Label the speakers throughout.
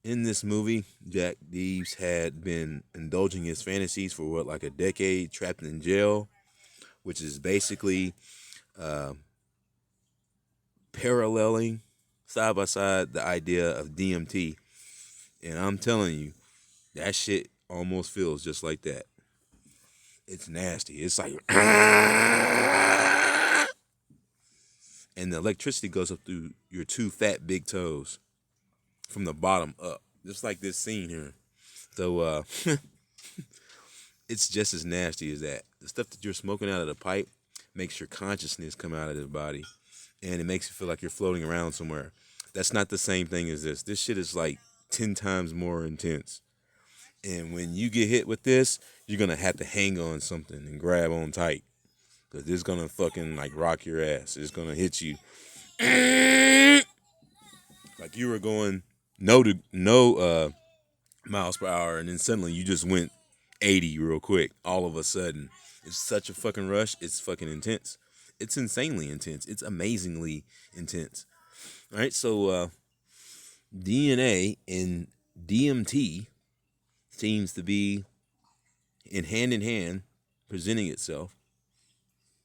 Speaker 1: In this movie, Jack Deves had been indulging his fantasies for what, like a decade, trapped in jail, which is basically uh, paralleling side by side the idea of DMT. And I'm telling you, that shit almost feels just like that. It's nasty. It's like, and the electricity goes up through your two fat big toes from the bottom up, just like this scene here. So it's just as nasty as that. The stuff that you're smoking out of the pipe makes your consciousness come out of the body, and it makes you feel like you're floating around somewhere. That's not the same thing as this. This shit is like 10 times more intense. And when you get hit with this, you're gonna have to hang on something and grab on tight. Cause it's gonna fucking like rock your ass. It's gonna hit you like you were going no miles per hour, and then suddenly you just went 80 real quick. All of a sudden, it's such a fucking rush. It's fucking intense. It's insanely intense. It's amazingly intense. All right, so DNA and DMT seems to be in hand presenting itself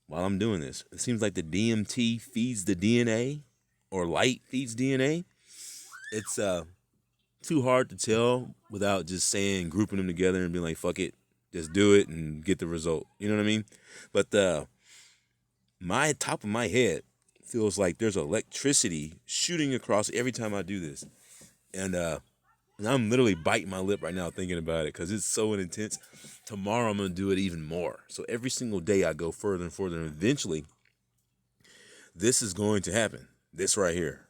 Speaker 1: while I'm doing this. It seems like the DMT feeds the DNA, or light feeds DNA. It's too hard to tell without just saying, grouping them together and being like, fuck it, just do it and get the result. You know what I mean? But my top of my head feels like there's electricity shooting across every time I do this. And I'm literally biting my lip right now thinking about it because it's so intense. Tomorrow I'm going to do it even more. So every single day I go further and further. And eventually, this is going to happen. This right here.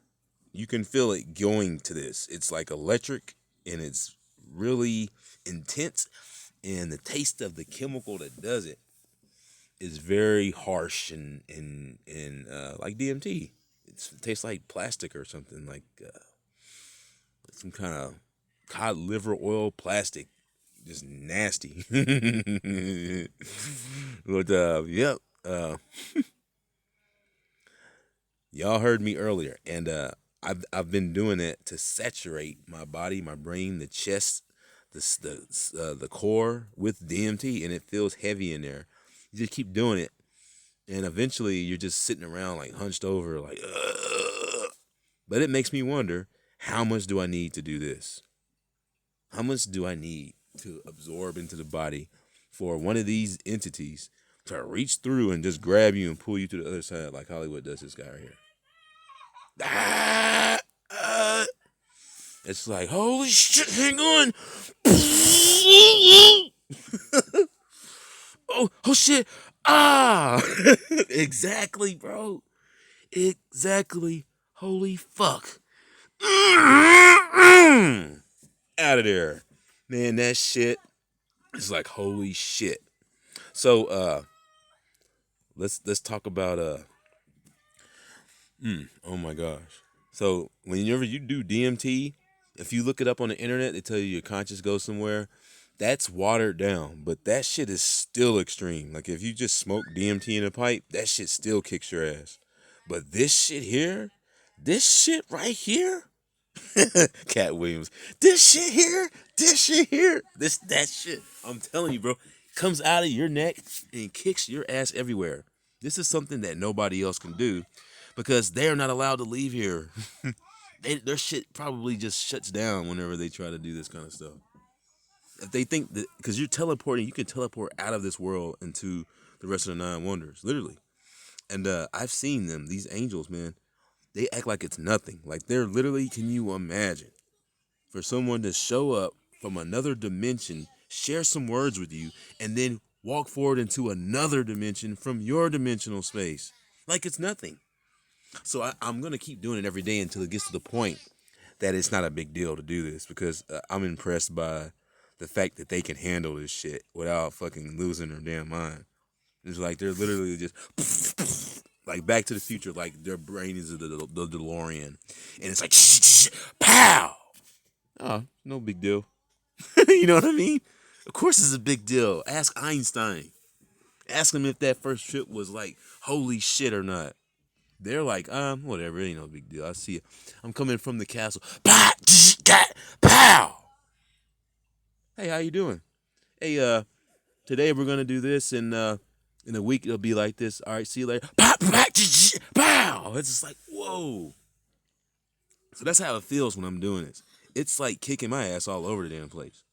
Speaker 1: You can feel it going to this. It's like electric and it's really intense. And the taste of the chemical that does it is very harsh and like DMT. It tastes like plastic or something, like some kind of cod liver oil plastic, just nasty. But yep, y'all heard me earlier, and I've been doing that to saturate my body, my brain, the chest, the core with DMT, and it feels heavy in there. You just keep doing it, and eventually you're just sitting around like hunched over, like. Ugh. But it makes me wonder, how much do I need to do this? How much do I need to absorb into the body for one of these entities to reach through and just grab you and pull you to the other side like Hollywood does this guy right here? Ah, it's like, holy shit, hang on. Oh shit. Ah. Exactly, bro. Exactly. Holy fuck. Out of there. Man, that shit is like holy shit. So let's talk about oh my gosh. So whenever you do DMT, if you look it up on the internet, they tell you your conscious goes somewhere. That's watered down, but that shit is still extreme. Like if you just smoke DMT in a pipe, that shit still kicks your ass. But this shit right here, Cat Williams, this shit here, that shit. I'm telling you, bro, comes out of your neck and kicks your ass everywhere. This is something that nobody else can do because they're not allowed to leave here. Their shit probably just shuts down whenever they try to do this kind of stuff. If they think that, because you're teleporting, you can teleport out of this world into the rest of the nine wonders, literally. And I've seen them, these angels, man. They act like it's nothing. Like they're literally, can you imagine, for someone to show up from another dimension, share some words with you, and then walk forward into another dimension from your dimensional space? Like it's nothing. So I'm going to keep doing it every day until it gets to the point that it's not a big deal to do this, because I'm impressed by the fact that they can handle this shit without fucking losing their damn mind. It's like they're literally just like Back to the Future, like their brain is the DeLorean, and it's like pow. Oh, no big deal. You know what I mean? Of course, it's a big deal. Ask Einstein. Ask him if that first trip was like holy shit or not. They're like, whatever, it ain't no big deal. I see it. I'm coming from the castle. Pow! how you doing? Hey, today we're gonna do this, and in a week it'll be like this. All right, see you later. Pow, pow, pow. It's just like whoa. So that's how it feels when I'm doing this. It's like kicking my ass all over the damn place.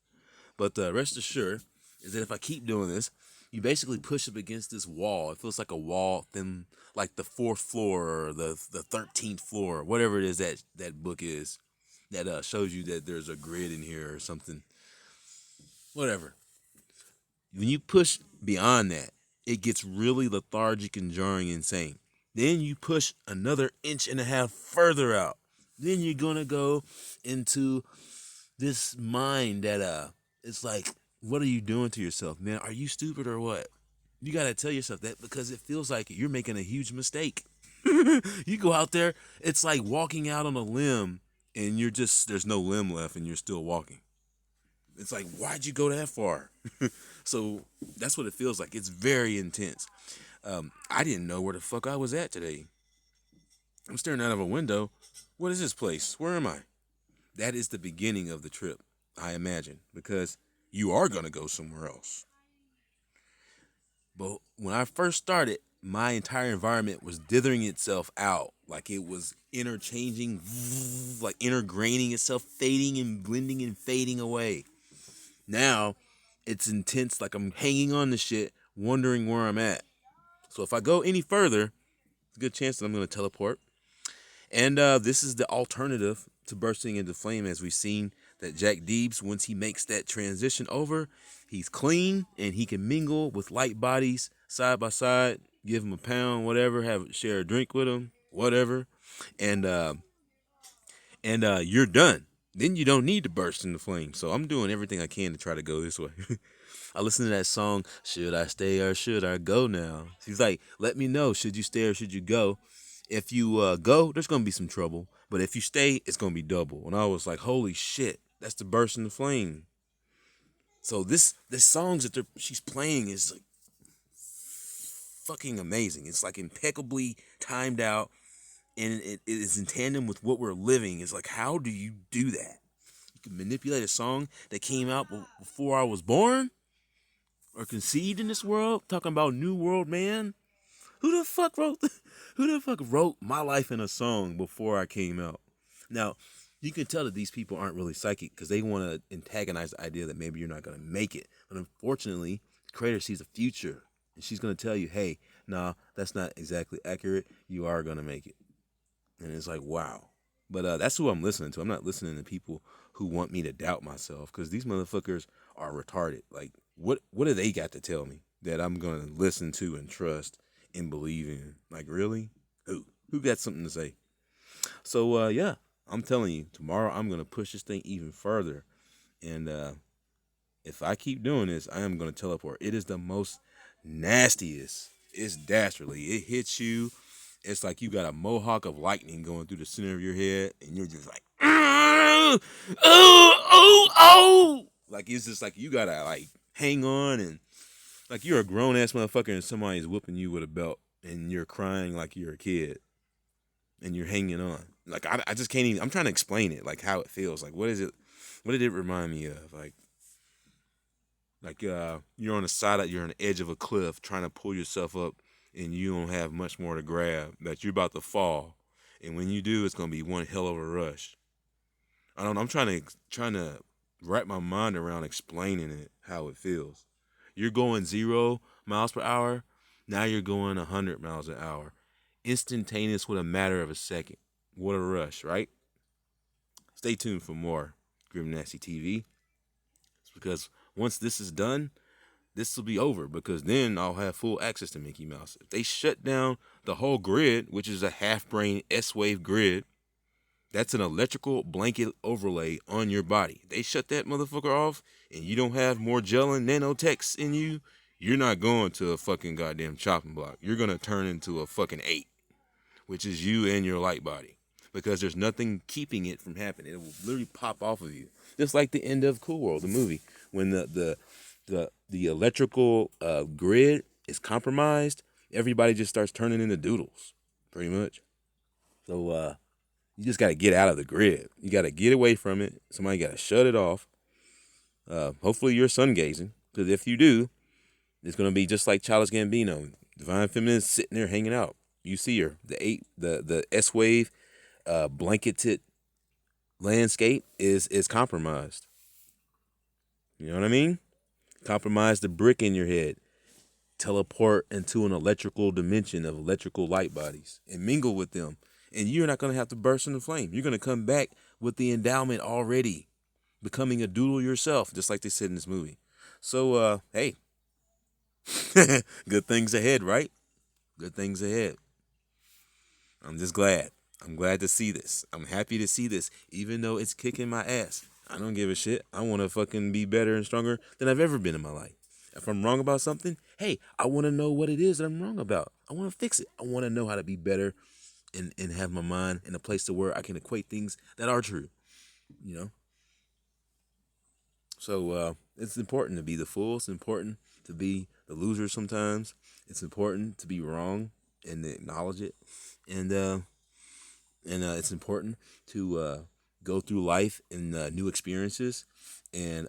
Speaker 1: But rest assured is that if I keep doing this, you basically push up against this wall. It feels like a wall, then like the fourth floor or the 13th floor, whatever it is that book is, that shows you that there's a grid in here or something. Whatever. When you push beyond that, it gets really lethargic and jarring and insane. Then you push another inch and a half further out. Then you're gonna go into this mind that it's like, what are you doing to yourself, man? Are you stupid or what? You gotta tell yourself that because it feels like you're making a huge mistake. You go out there, it's like walking out on a limb and there's no limb left and you're still walking. It's like, why'd you go that far? So that's what it feels like. It's very intense. I didn't know where the fuck I was at today. I'm staring out of a window. What is this place? Where am I? That is the beginning of the trip, I imagine, because you are going to go somewhere else. But when I first started, my entire environment was dithering itself out. Like it was interchanging, like intergraining itself, fading and blending and fading away. Now, it's intense, like I'm hanging on to shit, wondering where I'm at. So if I go any further, it's a good chance that I'm going to teleport. And this is the alternative to bursting into flame, as we've seen that Jack Deebs, once he makes that transition over, he's clean and he can mingle with light bodies side by side, give him a pound, whatever, share a drink with him, whatever, and you're done. Then you don't need to burst into flame. So I'm doing everything I can to try to go this way. I listened to that song, Should I Stay or Should I Go Now? He's like, let me know, should you stay or should you go? If you go, there's going to be some trouble. But if you stay, it's going to be double. And I was like, holy shit, that's the burst in the flame. So this songs that she's playing is like fucking amazing. It's like impeccably timed out. And it is in tandem with what we're living. It's like, how do you do that? You can manipulate a song that came out before I was born or conceived in this world, talking about New World Man. Who the fuck wrote my life in a song before I came out? Now, you can tell that these people aren't really psychic because they want to antagonize the idea that maybe you're not going to make it. But unfortunately, the creator sees a future and she's going to tell you, hey, nah, that's not exactly accurate. You are going to make it. And it's like, wow. But that's who I'm listening to. I'm not listening to people who want me to doubt myself because these motherfuckers are retarded. Like, what do they got to tell me that I'm going to listen to and trust and believe in? Like, really? Who got something to say? So, yeah, I'm telling you, tomorrow I'm going to push this thing even further. And if I keep doing this, I am going to teleport. It is the most nastiest. It's dastardly. It hits you. It's like you got a mohawk of lightning going through the center of your head, and you're just like, oh, oh, oh. Like, it's just like you got to, like, hang on, and like you're a grown-ass motherfucker, and somebody's whooping you with a belt, and you're crying like you're a kid, and you're hanging on. Like, I just can't even, I'm trying to explain it, like, how it feels. Like, what is it, what did it remind me of? Like you're on the side, you're on the edge of a cliff, trying to pull yourself up, and you don't have much more to grab, that you're about to fall. And when you do, it's going to be one hell of a rush. I don't know. I'm trying to wrap my mind around explaining it, how it feels. You're going 0 miles per hour. Now you're going 100 miles an hour. Instantaneous with a matter of a second. What a rush, right? Stay tuned for more Grimnasty TV. It's because once this is done, this will be over because then I'll have full access to Mickey Mouse. If they shut down the whole grid, which is a half-brain S-wave grid, that's an electrical blanket overlay on your body. They shut that motherfucker off and you don't have more gel and nanotechs in you, you're not going to a fucking goddamn chopping block. You're going to turn into a fucking 8, which is you and your light body, because there's nothing keeping it from happening. It will literally pop off of you. Just like the end of Cool World, the movie, when the electrical grid is compromised, everybody just starts turning into doodles, pretty much. So you just got to get out of the grid. You got to get away from it. Somebody got to shut it off. Hopefully you're sun gazing, because if you do, it's gonna be just like Childish Gambino. Divine Feminine is sitting there hanging out. You see her, the S wave, blanketed landscape is compromised. You know what I mean? Compromise the brick in your head. Teleport into an electrical dimension of electrical light bodies and mingle with them. And you're not going to have to burst into flame. You're going to come back with the endowment already, becoming a doodle yourself, just like they said in this movie. So, hey, good things ahead, right? Good things ahead. I'm just glad. I'm glad to see this. I'm happy to see this, even though it's kicking my ass. I don't give a shit. I want to fucking be better and stronger than I've ever been in my life. If I'm wrong about something, hey, I want to know what it is that I'm wrong about. I want to fix it. I want to know how to be better and have my mind in a place to where I can equate things that are true, you know? So it's important to be the fool. It's important to be the loser sometimes. It's important to be wrong and acknowledge it. And it's important to go through life in new experiences and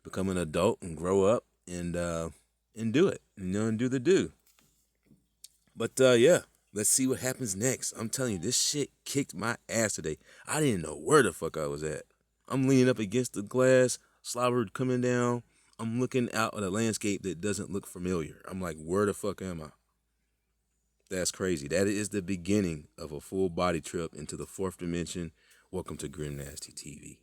Speaker 1: become an adult and grow up and do it, and do the do. But yeah, let's see what happens next. I'm telling you, this shit kicked my ass today. I didn't know where the fuck I was at. I'm leaning up against the glass, slobber coming down. I'm looking out at a landscape that doesn't look familiar. I'm like, where the fuck am I? That's crazy. That is the beginning of a full body trip into the fourth dimension. Welcome to Grimnasty TV.